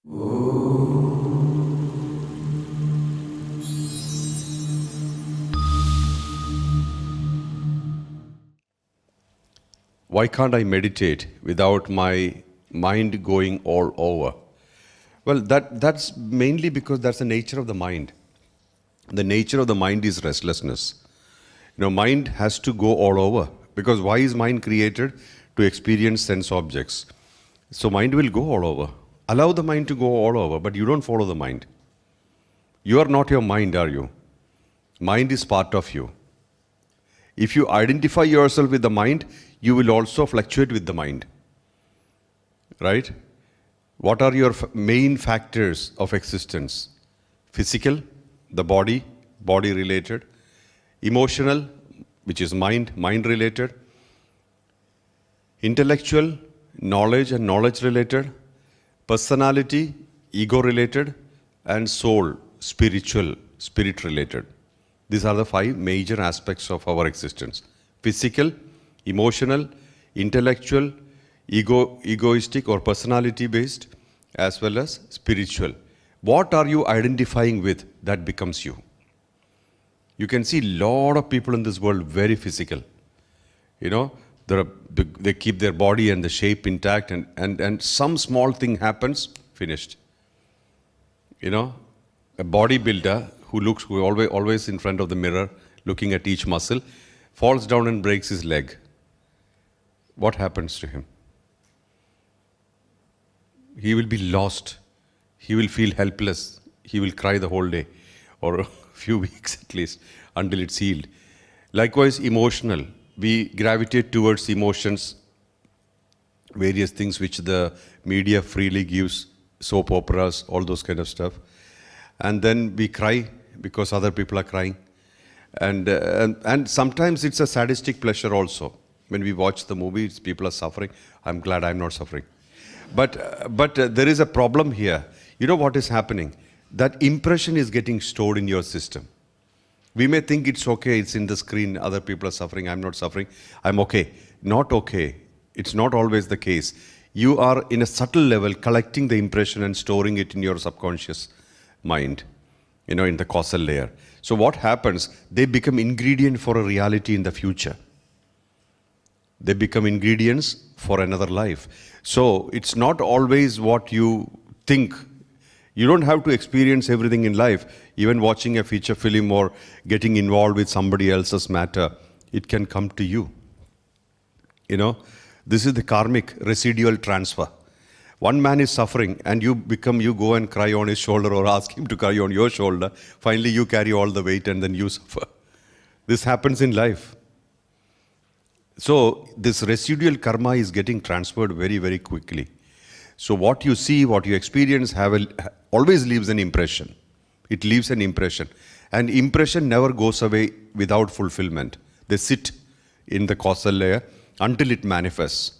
Why can't I meditate without my mind going all over? Well, that's mainly because that's the nature of the mind. The nature of the mind is restlessness. Mind has to go all over because why is mind created? To experience sense objects. So mind will go all over. Allow the mind to go all over, but you don't follow the mind. You are not your mind, are you? Mind is part of you. If you identify yourself with the mind, you will also fluctuate with the mind. Right? What are your main factors of existence? Physical, the body related. Emotional, which is mind related. Intellectual, knowledge and knowledge related. Personality, ego related. And soul, spirit related. These are the 5 major aspects of our existence. Physical, emotional, intellectual, egoistic or personality based, as well as spiritual. What are you identifying with? That becomes you. You can see a lot of people in this world very physical. They keep their body and the shape intact, and some small thing happens, finished. A bodybuilder who always in front of the mirror, looking at each muscle, falls down and breaks his leg. What happens to him? He will be lost. He will feel helpless. He will cry the whole day, or a few weeks at least, until it's healed. Likewise, emotional. We gravitate towards emotions, various things which the media freely gives, soap operas, all those kind of stuff. And then we cry because other people are crying. And sometimes it's a sadistic pleasure also. When we watch the movie, people are suffering. I'm glad I'm not suffering. But there is a problem here. You know what is happening? That impression is getting stored in your system. We may think it's okay, it's in the screen, other people are suffering, I'm not suffering, I'm okay. Not okay. It's not always the case. You are in a subtle level collecting the impression and storing it in your subconscious mind, in the causal layer. So what happens? They become ingredient for a reality in the future. They become ingredients for another life. So it's not always what you think. You don't have to experience everything in life. Even watching a feature film or getting involved with somebody else's matter, it can come to you. This is the karmic residual transfer. One man is suffering and you go and cry on his shoulder or ask him to cry on your shoulder. Finally, you carry all the weight and then you suffer. This happens in life. So this residual karma is getting transferred very, very quickly. So what you see, what you experience always leaves an impression. It leaves an impression. And impression never goes away without fulfillment. They sit in the causal layer until it manifests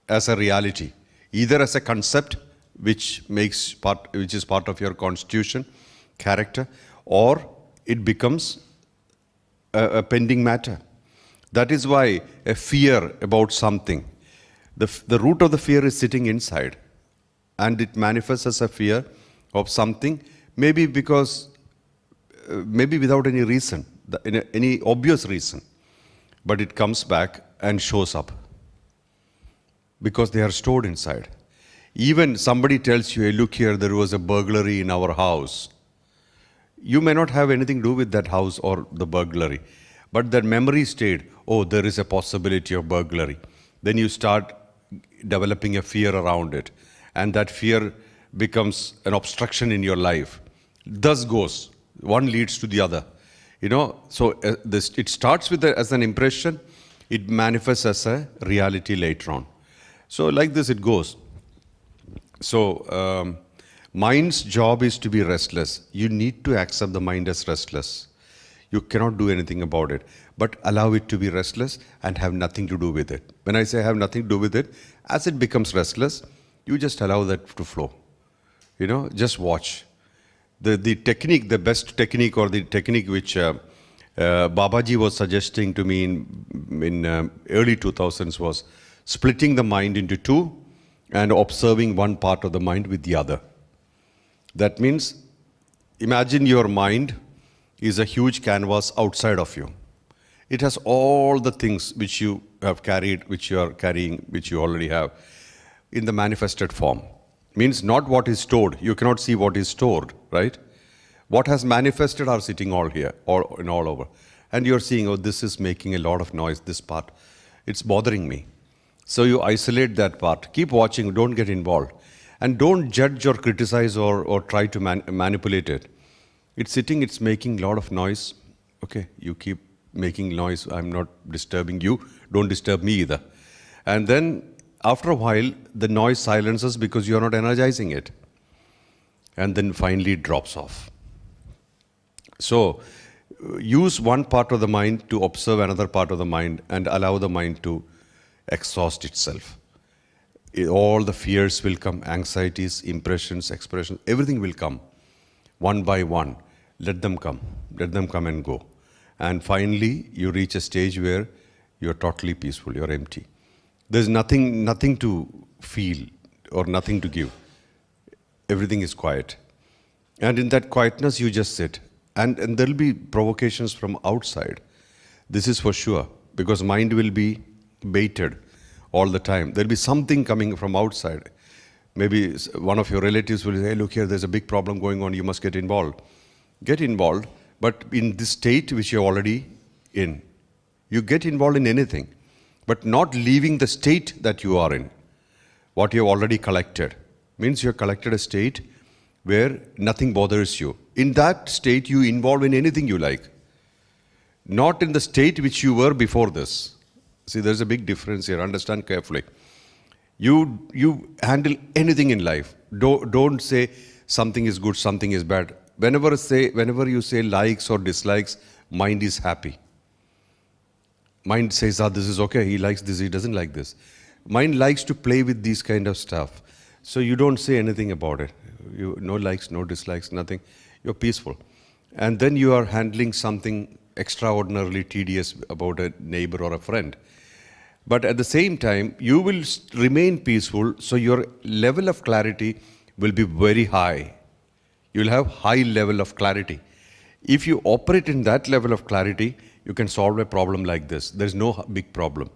as a reality. Either as a concept which is part of your constitution, character, or it becomes a pending matter. That is why a fear about something, the root of the fear is sitting inside. And it manifests as a fear of something, maybe without any reason, any obvious reason. But it comes back and shows up. Because they are stored inside. Even somebody tells you, hey, look here, there was a burglary in our house. You may not have anything to do with that house or the burglary. But that memory stayed, oh, there is a possibility of burglary. Then you start developing a fear around it. And that fear becomes an obstruction in your life. Thus goes. One leads to the other. So it starts as an impression. It manifests as a reality later on. So like this it goes. So mind's job is to be restless. You need to accept the mind as restless. You cannot do anything about it. But allow it to be restless and have nothing to do with it. When I say have nothing to do with it, as it becomes restless, you just allow that to flow. Just watch. The best technique or the technique which Babaji was suggesting to me in early 2000s was splitting the mind into two and observing one part of the mind with the other. That means, imagine your mind is a huge canvas outside of you. It has all the things which you have carried, which you are carrying, which you already have in the manifested form. Means not what is stored. You cannot see what is stored, right? What has manifested are sitting all here, all over. And you're seeing, oh, this is making a lot of noise, this part. It's bothering me. So you isolate that part. Keep watching, don't get involved. And don't judge or criticize or try to manipulate it. It's sitting, it's making a lot of noise. Okay, you keep making noise. I'm not disturbing you. Don't disturb me either. And then after a while, the noise silences because you're not energizing it. And then finally it drops off. So use one part of the mind to observe another part of the mind and allow the mind to exhaust itself. All the fears will come, anxieties, impressions, expressions, everything will come one by one. Let them come and go. And finally, you reach a stage where you're totally peaceful, you're empty. There's nothing to feel or nothing to give. Everything is quiet. And in that quietness, you just sit. And there'll be provocations from outside. This is for sure, because mind will be baited all the time. There'll be something coming from outside. Maybe one of your relatives will say, hey, look here, there's a big problem going on, you must get involved. Get involved, but in this state which you're already in. You get involved in anything, but not leaving the state that you are in. What you have already collected. Means you have collected a state where nothing bothers you. In that state, you involve in anything you like. Not in the state which you were before this. See, there's a big difference here. Understand carefully. You handle anything in life. Don't say something is good, something is bad. Whenever you say likes or dislikes, mind is happy. Mind says, this is okay, he likes this, he doesn't like this. Mind likes to play with these kind of stuff. So you don't say anything about it. No likes, no dislikes, nothing. You're peaceful. And then you are handling something extraordinarily tedious about a neighbor or a friend. But at the same time, you will remain peaceful, so your level of clarity will be very high. You'll have high level of clarity. If you operate in that level of clarity, you can solve a problem like this. There's no big problem.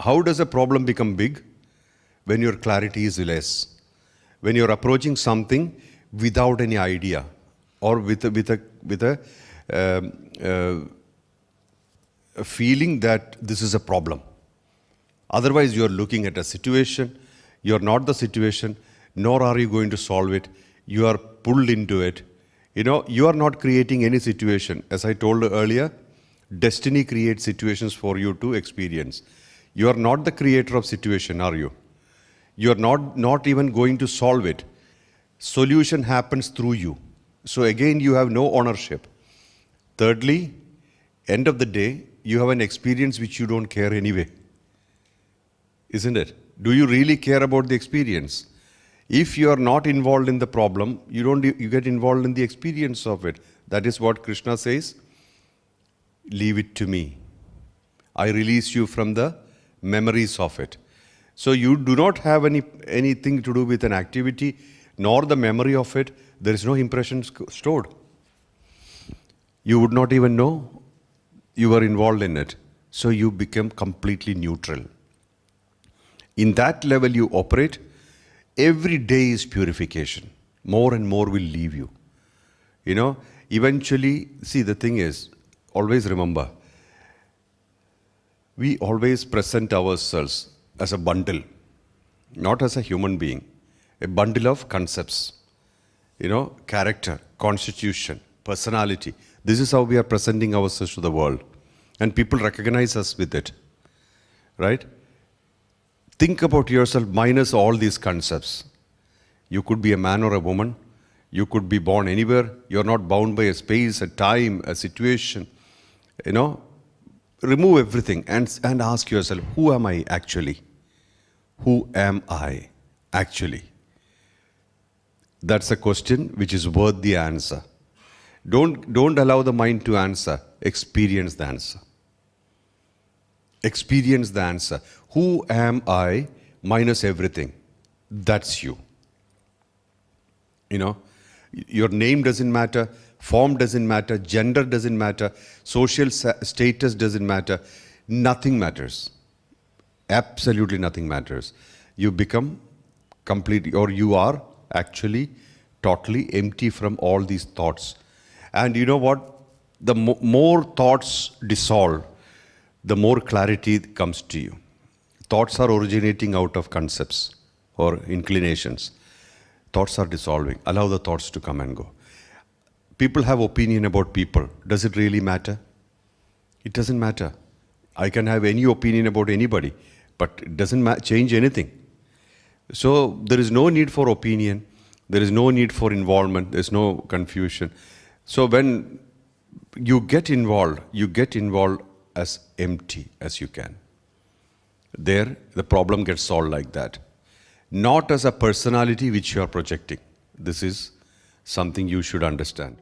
How does a problem become big? When your clarity is less. When you're approaching something without any idea or with a feeling that this is a problem. Otherwise, you're looking at a situation, you're not the situation, nor are you going to solve it. You are pulled into it. You are not creating any situation. As I told earlier, destiny creates situations for you to experience. You are not the creator of situation, are you? You are not even going to solve it. Solution happens through you. So again, you have no ownership. Thirdly, end of the day, you have an experience which you don't care anyway. Isn't it? Do you really care about the experience? If you are not involved in the problem, you get involved in the experience of it. That is what Krishna says. Leave it to me. I release you from the memories of it. So you do not have anything to do with an activity, nor the memory of it. There is no impression stored. You would not even know you were involved in it. So you become completely neutral. In that level you operate. Every day is purification. More and more will leave you. Eventually, see, the thing is, always remember, we always present ourselves as a bundle, not as a human being. A bundle of concepts, character, constitution, personality. This is how we are presenting ourselves to the world. And people recognize us with it, right? Think about yourself minus all these concepts. You could be a man or a woman. You could be born anywhere. You're not bound by a space, a time, a situation. Remove everything and ask yourself, who am I actually? Who am I actually? That's a question which is worth the answer. Don't allow the mind to answer. Experience the answer. Experience the answer. Who am I minus everything? That's you. your name doesn't matter, form doesn't matter, gender doesn't matter, social status doesn't matter. Nothing matters. Absolutely nothing matters. You become completely, or you are actually totally empty from all these thoughts. And you know what? The more thoughts dissolve, the more clarity comes to you. Thoughts are originating out of concepts or inclinations. Thoughts are dissolving. Allow the thoughts to come and go. People have opinion about people. Does it really matter? It doesn't matter. I can have any opinion about anybody, but it doesn't change anything. So there is no need for opinion. There is no need for involvement. There's no confusion. So when you get involved as empty as you can. There, the problem gets solved like that. Not as a personality which you are projecting. This is something you should understand.